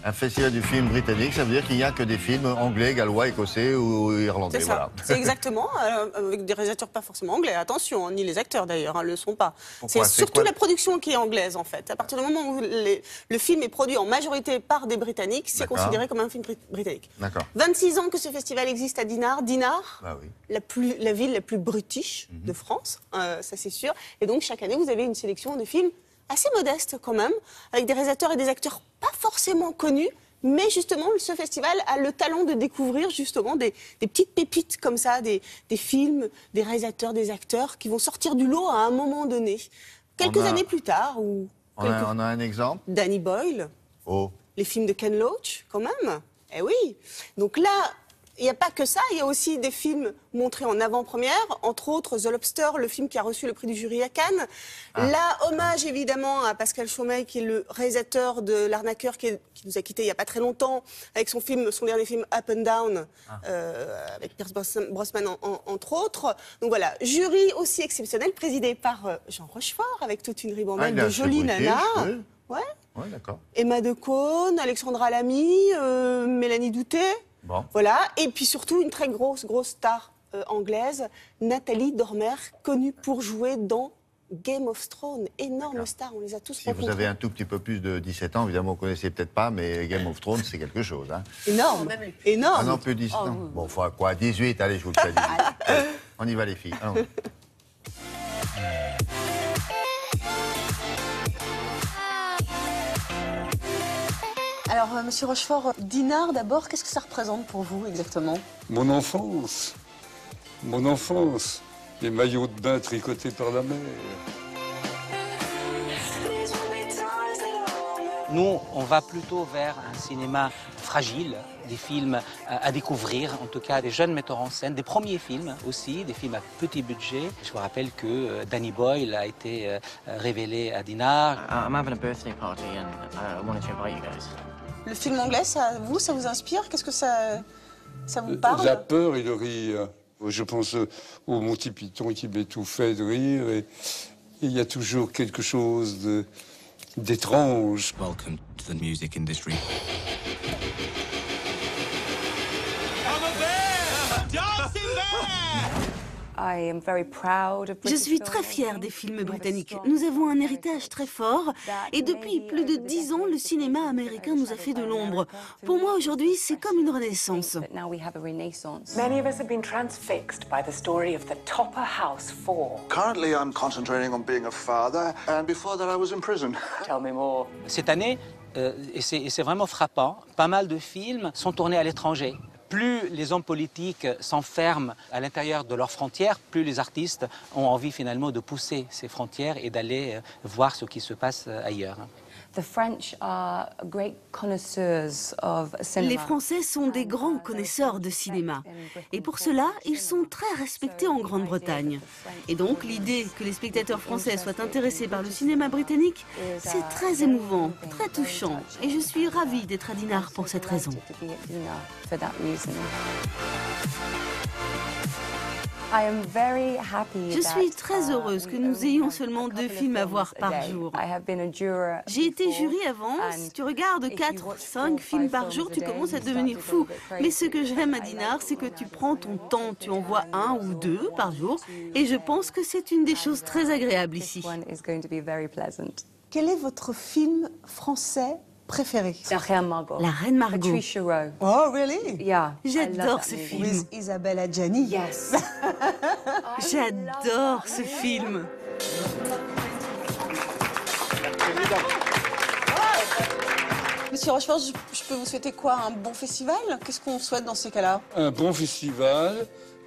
Un festival du film britannique, ça veut dire qu'il n'y a que des films anglais, gallois, écossais ou irlandais. C'est ça, voilà. c'est exactement, avec des réalisateurs pas forcément anglais. Attention, ni les acteurs d'ailleurs, ne le sont pas. C'est surtout la production qui est anglaise en fait. À partir du moment où le film est produit en majorité par des Britanniques, c'est considéré comme un film britannique. 26 ans que ce festival existe à Dinard. Dinard, la ville la plus brutish de France, ça c'est sûr. Et donc chaque année, vous avez une sélection de films assez modeste quand même, avec des réalisateurs et des acteurs pas forcément connus, mais justement, ce festival a le talent de découvrir justement des petites pépites comme ça, des films, des réalisateurs, des acteurs qui vont sortir du lot à un moment donné. Quelques années plus tard, ou... On a un exemple. Danny Boyle, les films de Ken Loach, quand même. Eh oui. Donc là, il n'y a pas que ça, il y a aussi des films montrés en avant-première, entre autres The Lobster, le film qui a reçu le prix du jury à Cannes. Là, hommage évidemment à Pascal Chaumet, qui est le réalisateur de L'Arnaqueur, qui nous a quittés il n'y a pas très longtemps, avec son dernier film Up and Down, avec Pierce Brosnan entre autres. Donc voilà, jury aussi exceptionnel, présidé par Jean Rochefort, avec toute une ribambelle de jolies nanas. Ouais, d'accord. Emma Decaune, Alexandra Lamy, Mélanie Doutet. Voilà, et puis surtout une très grosse star anglaise, Nathalie Dormer, connue pour jouer dans Game of Thrones. Énorme star, on les a tous rencontrés. Si vous avez un tout petit peu plus de 17 ans, évidemment, vous ne connaissez peut-être pas, mais Game of Thrones, c'est quelque chose. Hein. Énorme, énorme. Ah non, plus de 17 ans. Bon, il faudra quoi, 18, allez, je vous le fais. On y va les filles. Allons. Alors, Monsieur Rochefort, Dinard, d'abord, qu'est-ce que ça représente pour vous exactement? Mon enfance. Mon enfance. Les maillots de bain tricotés par la mère. Nous, on va plutôt vers un cinéma fragile, des films à découvrir, en tout cas des jeunes metteurs en scène, des premiers films aussi, des films à petit budget. Je vous rappelle que Danny Boyle a été révélé à Dinard. I'm having a birthday party and I wanted to invite you guys. Le film anglais, ça vous inspire? Qu'est-ce que ça vous parle? La peur et le rire. Je pense au Monty Python qui m'étouffait de rire. Et il y a toujours quelque chose d'étrange. Welcome to the music industry. Je suis très fière des films britanniques. Nous avons un héritage très fort et depuis plus de 10 ans, le cinéma américain nous a fait de l'ombre. Pour moi, aujourd'hui, c'est comme une renaissance. Many of us have been transfixed by the story of the Topper House 4. Currently, I'm concentrating on being a father, and before that, I was in prison. Tell me more. Cette année, et c'est vraiment frappant, pas mal de films sont tournés à l'étranger. Plus les hommes politiques s'enferment à l'intérieur de leurs frontières, plus les artistes ont envie finalement de pousser ces frontières et d'aller voir ce qui se passe ailleurs. Les Français sont des grands connaisseurs de cinéma. Et pour cela, ils sont très respectés en Grande-Bretagne. Et donc, l'idée que les spectateurs français soient intéressés par le cinéma britannique, c'est très émouvant, très touchant. Et je suis ravie d'être à Dinard pour cette raison. Je suis très heureuse que nous ayons seulement 2 films à voir par jour. J'ai été jury avant. Si tu regardes 4, 5 films par jour, tu commences à devenir fou. Mais ce que j'aime à Dinard, c'est que tu prends ton temps. Tu en vois 1 ou 2 par jour. Et je pense que c'est une des choses très agréables ici. Quel est votre film français préféré? La Reine Margot. Oh, really? J'adore ce film. With Isabelle Adjani. Yes. J'adore ce film. Monsieur Rochefort, je peux vous souhaiter quoi? Un bon festival? Qu'est-ce qu'on souhaite dans ces cas-là? Un bon festival,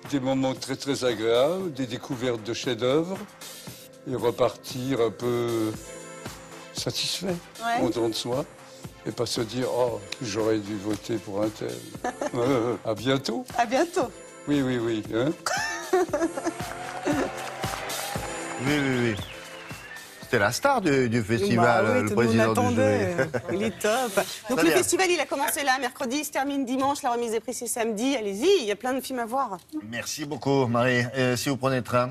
des moments très agréables, des découvertes de chefs-d'œuvre et repartir un peu satisfait, content de soi. Et pas se dire, oh, j'aurais dû voter pour un tel. À bientôt. À bientôt. Oui. Hein? Oui. C'était la star du festival, le président du jury. Il est top. Donc le festival, il a commencé là, mercredi, il se termine dimanche, la remise des prix c'est samedi. Allez-y, il y a plein de films à voir. Merci beaucoup, Marie. Si vous prenez le train.